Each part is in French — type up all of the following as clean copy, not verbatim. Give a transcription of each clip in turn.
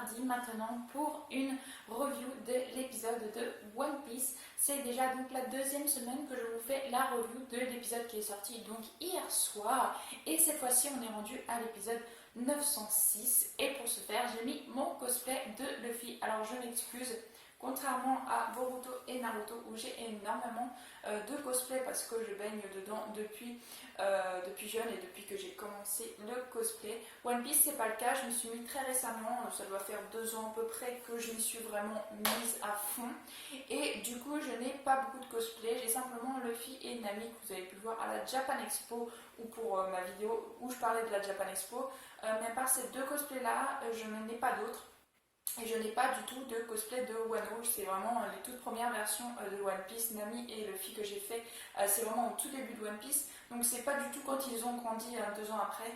mardi maintenant pour une review de l'épisode de One Piece. C'est déjà donc la deuxième semaine que je vous fais la review de l'épisode qui est sorti donc hier soir. Et cette fois-ci on est rendu à l'épisode 906. Et pour ce faire j'ai mis mon cosplay de Luffy. Alors je m'excuse. Contrairement à Boruto et Naruto où j'ai énormément de cosplay parce que je baigne dedans depuis jeune et depuis que j'ai commencé le cosplay. One Piece c'est pas le cas, je me suis mis très récemment, ça doit faire 2 ans à peu près que je m'y suis vraiment mise à fond. Et du coup je n'ai pas beaucoup de cosplay, j'ai simplement Luffy et Nami que vous avez pu voir à la Japan Expo ou pour ma vidéo où je parlais de la Japan Expo. Mais à part ces 2 cosplays là, je n'en ai pas d'autres. Et je n'ai pas du tout de cosplay de Wano, c'est vraiment les toutes premières versions de One Piece, Nami et Luffy que j'ai fait, c'est vraiment au tout début de One Piece, donc c'est pas du tout quand ils ont grandi 2 ans après.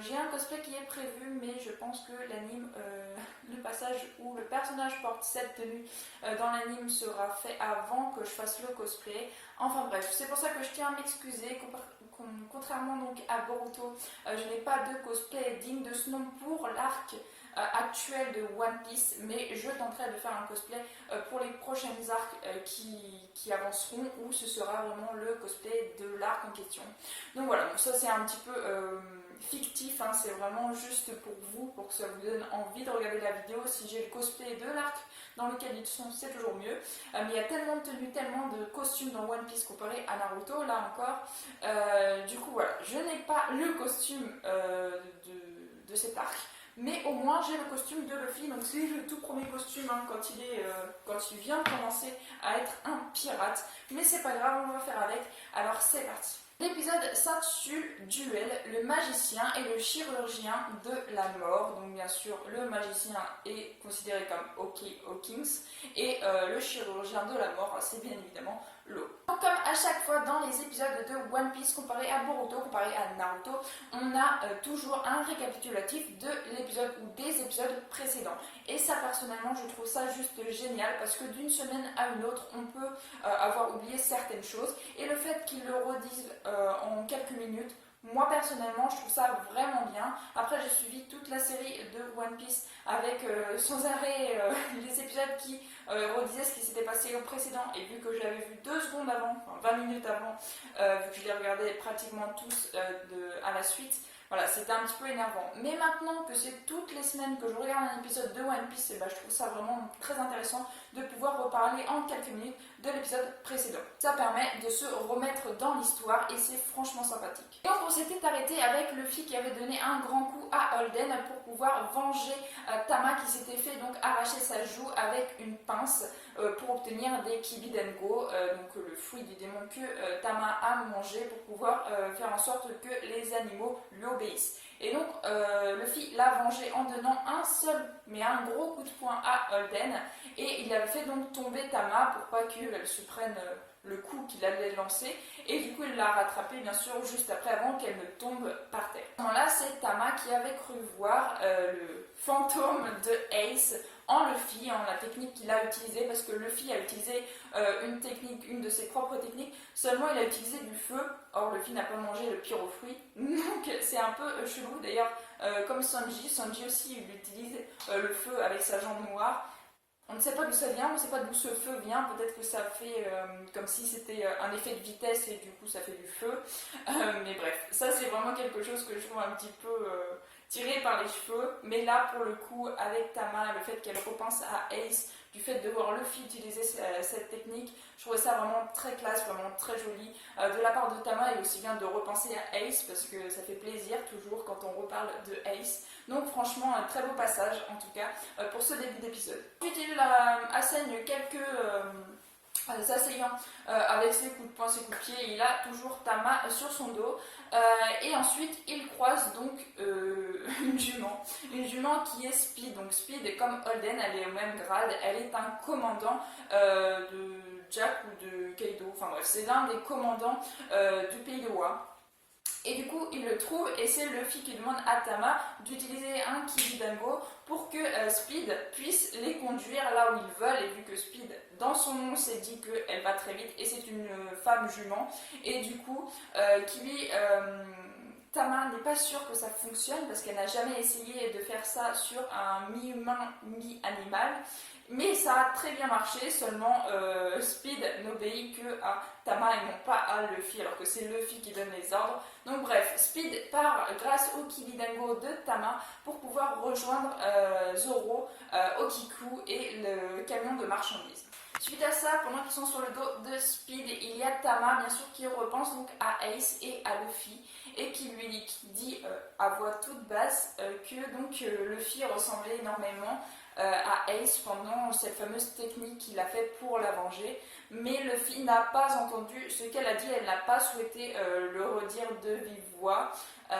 J'ai un cosplay qui est prévu, mais je pense que l'anime, le passage où le personnage porte cette tenue dans l'anime sera fait avant que je fasse le cosplay. Enfin bref, c'est pour ça que je tiens à m'excuser. Contrairement donc à Boruto, je n'ai pas de cosplay digne de ce nom pour l'arc actuel de One Piece, mais je tenterai de faire un cosplay pour les prochaines arcs qui avanceront, où ce sera vraiment le cosplay de l'arc en question. Donc voilà, donc ça c'est un petit peu fictif, hein, c'est vraiment juste pour vous, pour que ça vous donne envie de regarder la vidéo. Si j'ai le cosplay de l'arc dans lequel ils sont, c'est toujours mieux. Mais il y a tellement de tenues, tellement de costumes dans One Piece comparé à Naruto, là encore. Du coup voilà, je n'ai pas le costume de cet arc. Mais au moins j'ai le costume de Luffy, donc c'est le tout premier costume hein, quand il vient de commencer à être un pirate. Mais c'est pas grave, on va faire avec, alors c'est parti. L'épisode s'intitule Duel, le magicien et le chirurgien de la mort. Donc bien sûr, le magicien est considéré comme Oki Hawkins et le chirurgien de la mort, c'est bien évidemment l'eau. Donc comme à chaque fois dans les épisodes de One Piece, comparé à Boruto, comparé à Naruto, on a toujours un récapitulatif de l'épisode ou des épisodes précédents. Et ça personnellement, je trouve ça juste génial parce que d'une semaine à une autre, on peut avoir oublié certaines choses. Et le fait qu'ils le redisent en quelques minutes, moi personnellement je trouve ça vraiment bien. Après j'ai suivi toute la série de One Piece avec sans arrêt les épisodes qui redisaient ce qui s'était passé au précédent, et vu que je l'avais vu 2 secondes avant, enfin 20 minutes avant, vu que je les regardais pratiquement tous à la suite, voilà, c'était un petit peu énervant. Mais maintenant que c'est toutes les semaines que je regarde un épisode de One Piece, et ben, je trouve ça vraiment très intéressant de pouvoir reparler en quelques minutes de l'épisode précédent. Ça permet de se remettre dans l'histoire et c'est franchement sympathique. Et donc on s'était arrêté avec Luffy qui avait donné un grand coup à Holden pour pouvoir venger Tama qui s'était fait donc arracher sa joue avec une pince pour obtenir des Kibidengo, donc le fruit du démon que Tama a mangé pour pouvoir faire en sorte que les animaux lui obéissent. Et donc Luffy l'a vengé en donnant un seul, mais un gros coup de poing à Holden, et il avait fait donc tomber Tama pour pas qu'elle se prenne le coup qu'il allait lancer, et du coup il l'a rattrapé bien sûr juste après avant qu'elle ne tombe par terre. À ce moment-là, c'est Tama qui avait cru voir le fantôme de Ace en Luffy, en la technique qu'il a utilisée, parce que Luffy a utilisé une de ses propres techniques, seulement il a utilisé du feu. Or Luffy n'a pas mangé le pyrofruit, donc c'est un peu chelou. D'ailleurs comme Sanji aussi il utilise le feu avec sa jambe noire. On ne sait pas d'où ça vient, on ne sait pas d'où ce feu vient, peut-être que ça fait comme si c'était un effet de vitesse et du coup ça fait du feu. Mais bref, ça c'est vraiment quelque chose que je trouve un petit peu tiré par les cheveux. Mais là pour le coup, avec Tama, le fait qu'elle repense à Ace, du fait de voir Luffy utiliser cette technique, je trouvais ça vraiment très classe, vraiment très joli de la part de Tama, et aussi bien de repenser à Ace parce que ça fait plaisir toujours quand on reparle de Ace. Donc franchement un très beau passage en tout cas pour ce début d'épisode. Ensuite il assène quelques assaillants avec ses coups de poing, ses coups de pied, et il a toujours Tama sur son dos. Et ensuite il croise donc une jument qui est Speed. Donc Speed est comme Holden, elle est au même grade, elle est un commandant de Jack ou de Kaido, enfin bref, c'est l'un des commandants du pays de Wa. Et du coup, il le trouve, et c'est Luffy qui demande à Tama d'utiliser un Kibidango pour que Speed puisse les conduire là où ils veulent. Et vu que Speed, dans son nom, s'est dit qu'elle va très vite, et c'est une femme jument, et du coup, qui lui Tama n'est pas sûre que ça fonctionne parce qu'elle n'a jamais essayé de faire ça sur un mi-humain, mi-animal. Mais ça a très bien marché, seulement Speed n'obéit que à Tama et non pas à Luffy, alors que c'est Luffy qui donne les ordres. Donc bref, Speed part grâce au Kibidango de Tama pour pouvoir rejoindre Zoro, Okiku et le camion de marchandises. Suite à ça, pendant qu'ils sont sur le dos de Speed, il y a Tama bien sûr qui repense donc à Ace et à Luffy et qui lui dit à voix toute basse que donc Luffy ressemblait énormément à Ace pendant cette fameuse technique qu'il a faite pour la venger. Mais Luffy n'a pas entendu ce qu'elle a dit, elle n'a pas souhaité le redire de vive voix.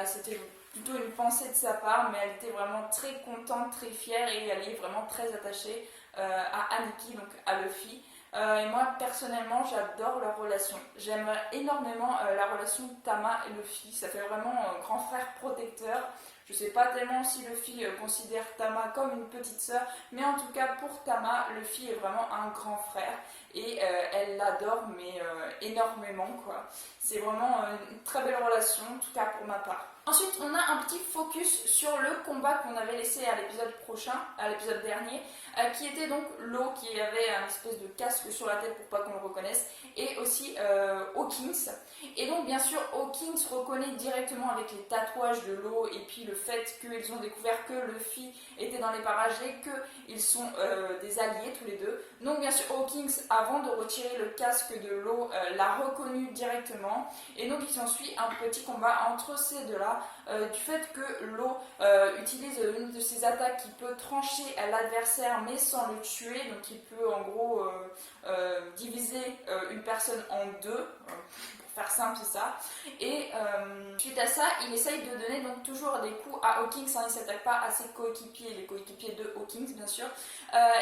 C'était plutôt une pensée de sa part, mais elle était vraiment très contente, très fière et elle est vraiment très attachée à Aniki, donc à Luffy. Et moi personnellement j'adore leur relation. J'aime énormément la relation Tama et Luffy. Ça fait vraiment grand frère protecteur. Je sais pas tellement si Luffy considère Tama comme une petite sœur, mais en tout cas pour Tama, Luffy est vraiment un grand frère et elle l'adore mais énormément quoi. C'est vraiment une très belle relation, en tout cas pour ma part. Ensuite, on a un petit focus sur le combat qu'on avait laissé à l'épisode prochain, à l'épisode dernier, qui était donc Law qui avait un espèce de casque sur la tête pour pas qu'on le reconnaisse, et aussi Hawkins. Et donc bien sûr, Hawkins reconnaît directement avec les tatouages de Law et puis le fait qu'ils ont découvert que Luffy était dans les parages et qu'ils sont des alliés tous les deux. Donc bien sûr, Hawkins, avant de retirer le casque de Law, l'a reconnu directement. Et donc il s'ensuit un petit combat entre ces deux-là. Du fait que Law utilise une de ses attaques qui peut trancher l'adversaire mais sans le tuer, donc il peut en gros diviser une personne en deux, pour faire simple c'est ça, et suite à ça il essaye de donner donc toujours des coups à Hawkins, hein, il ne s'attaque pas à ses coéquipiers, les coéquipiers de Hawkins bien sûr,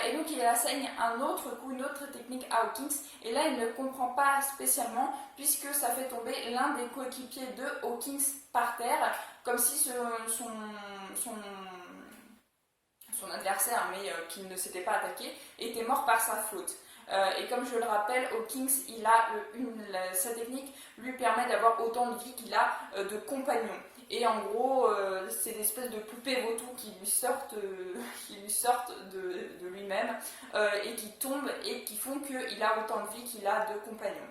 et donc il enseigne un autre coup, une autre technique à Hawkins, et là il ne comprend pas spécialement puisque ça fait tomber l'un des coéquipiers de Hawkins par terre, comme si son adversaire, mais qu'il ne s'était pas attaqué, était mort par sa faute. Et comme je le rappelle, Hawkins, sa technique lui permet d'avoir autant de vie qu'il a de compagnons. Et en gros, c'est des espèces de poupées vautoux qui lui sortent de lui-même et qui tombent et qui font qu'il a autant de vie qu'il a de compagnons.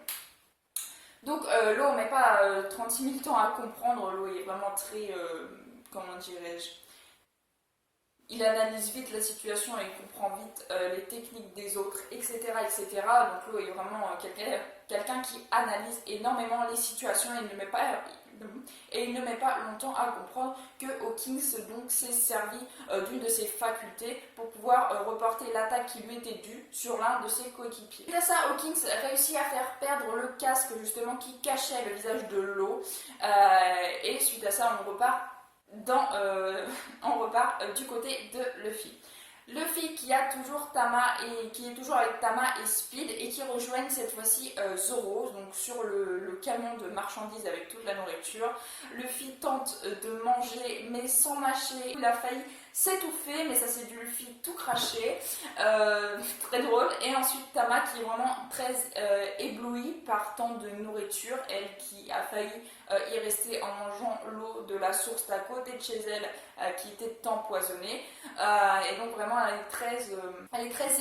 Donc Law ne met pas 36 000 temps à comprendre, Law est vraiment très, comment dirais-je, il analyse vite la situation et il comprend vite les techniques des autres, etc. etc. Donc Law est vraiment quelqu'un qui analyse énormément les situations et il ne met pas longtemps à comprendre que Hawkins donc s'est servi d'une de ses facultés pour pouvoir reporter l'attaque qui lui était due sur l'un de ses coéquipiers. Grâce à Hawkins réussit à faire perdre le casque justement qui cachait le visage de Law et suite à ça on repart du côté de Luffy. Luffy qui a toujours qui est toujours avec Tama et Speed et qui rejoignent cette fois-ci Zoro, donc sur le camion de marchandises avec toute la nourriture. Luffy tente de manger mais sans mâcher, il a failli s'étouffer mais ça c'est du Luffy tout craché, très drôle. Et ensuite Tama qui est vraiment très éblouie par tant de nourriture, elle qui a failli y rester en mangeant l'eau de la source d'à côté de chez elle qui était empoisonnée, et donc vraiment elle est très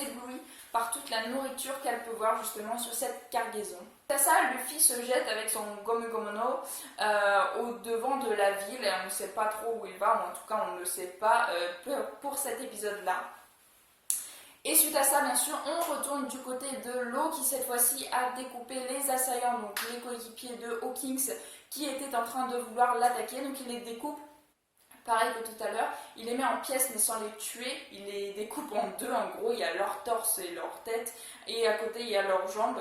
éblouie par toute la nourriture qu'elle peut voir justement sur cette cargaison. À ça, Luffy se jette avec son Gomu Gomu no au devant de la ville et on ne sait pas trop où il va, ou en tout cas on ne le sait pas pour cet épisode-là. Et suite à ça, bien sûr, on retourne du côté de Law qui cette fois-ci a découpé les assaillants, donc les coéquipiers de Hawkins qui étaient en train de vouloir l'attaquer, donc il les découpe. Pareil que tout à l'heure, il les met en pièces mais sans les tuer, il les découpe en deux, en gros il y a leur torse et leur tête, et à côté il y a leurs jambes.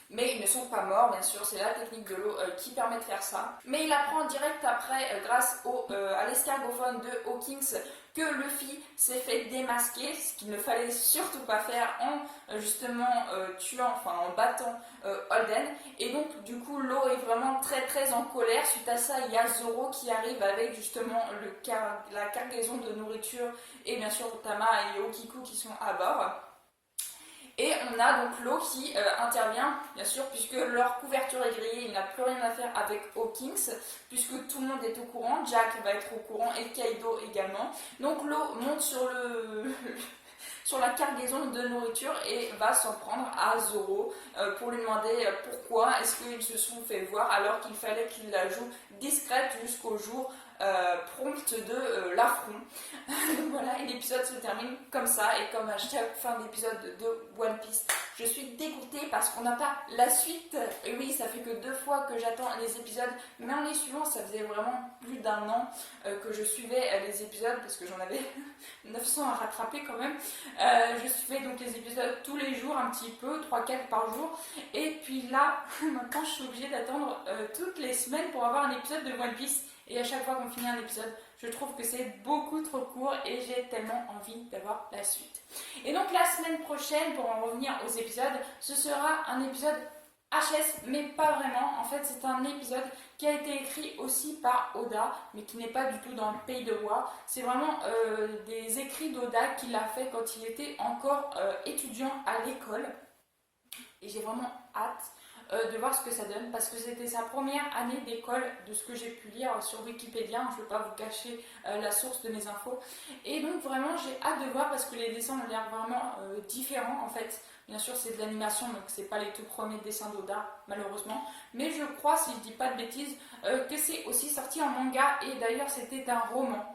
Mais ils ne sont pas morts, bien sûr, c'est la technique de Law qui permet de faire ça. Mais il apprend direct après, grâce à l'escargophone de Hawkins, que Luffy s'est fait démasquer, ce qu'il ne fallait surtout pas faire en en battant Holden. Et donc du coup Law est vraiment très très en colère. Suite à ça, il y a Zoro qui arrive avec justement la cargaison de nourriture et bien sûr Tama et Okiku qui sont à bord. Et on a donc Law qui intervient, bien sûr, puisque leur couverture est grillée, il n'a plus rien à faire avec Hawkins, puisque tout le monde est au courant, Jack va être au courant et Kaido également. Donc Law monte sur sur la cargaison de nourriture et va s'en prendre à Zoro pour lui demander pourquoi est-ce qu'ils se sont fait voir alors qu'il fallait qu'il la joue discrète jusqu'au jour prompt de l'affront. Donc voilà, et l'épisode se termine comme ça, et comme à chaque fin d'épisode de One Piece, je suis dégoûtée parce qu'on n'a pas la suite. Et oui, ça fait que 2 fois que j'attends les épisodes, mais en les suivant, ça faisait vraiment plus d'1 an que je suivais les épisodes, parce que j'en avais 900 à rattraper quand même. Je suivais donc les épisodes tous les jours, un petit peu, 3-4 par jour, et puis là, maintenant je suis obligée d'attendre toutes les semaines pour avoir un épisode de One Piece. Et à chaque fois qu'on finit un épisode, je trouve que c'est beaucoup trop court et j'ai tellement envie d'avoir la suite. Et donc la semaine prochaine, pour en revenir aux épisodes, ce sera un épisode HS, mais pas vraiment. En fait, c'est un épisode qui a été écrit aussi par Oda, mais qui n'est pas du tout dans le Pays de Roi. C'est vraiment des écrits d'Oda qu'il a fait quand il était encore étudiant à l'école. Et j'ai vraiment hâte de voir ce que ça donne, parce que c'était sa première année d'école, de ce que j'ai pu lire sur Wikipédia. Je ne vais pas vous cacher la source de mes infos, et donc vraiment j'ai hâte de voir, parce que les dessins ont l'air vraiment différents en fait. Bien sûr c'est de l'animation, donc c'est pas les tout premiers dessins d'Oda malheureusement, mais je crois, si je dis pas de bêtises, que c'est aussi sorti en manga, et d'ailleurs c'était un roman.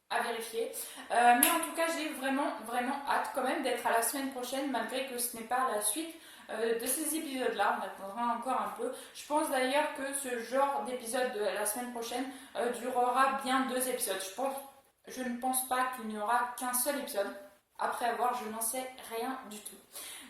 À vérifier. Mais en tout cas, j'ai vraiment hâte quand même d'être à la semaine prochaine, malgré que ce n'est pas la suite de ces épisodes-là. On attendra encore un peu. Je pense d'ailleurs que ce genre d'épisode de la semaine prochaine durera bien 2 épisodes. Je ne pense pas qu'il n'y aura qu'un seul épisode. Après avoir, je n'en sais rien du tout.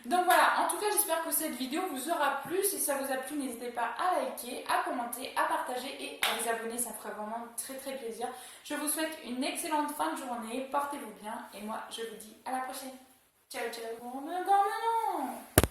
Donc voilà, en tout cas j'espère que cette vidéo vous aura plu. Si ça vous a plu, n'hésitez pas à liker, à commenter, à partager et à vous abonner, ça ferait vraiment très plaisir. Je vous souhaite une excellente fin de journée, portez-vous bien et moi je vous dis à la prochaine. Ciao ciao. Oh mais non, mais non.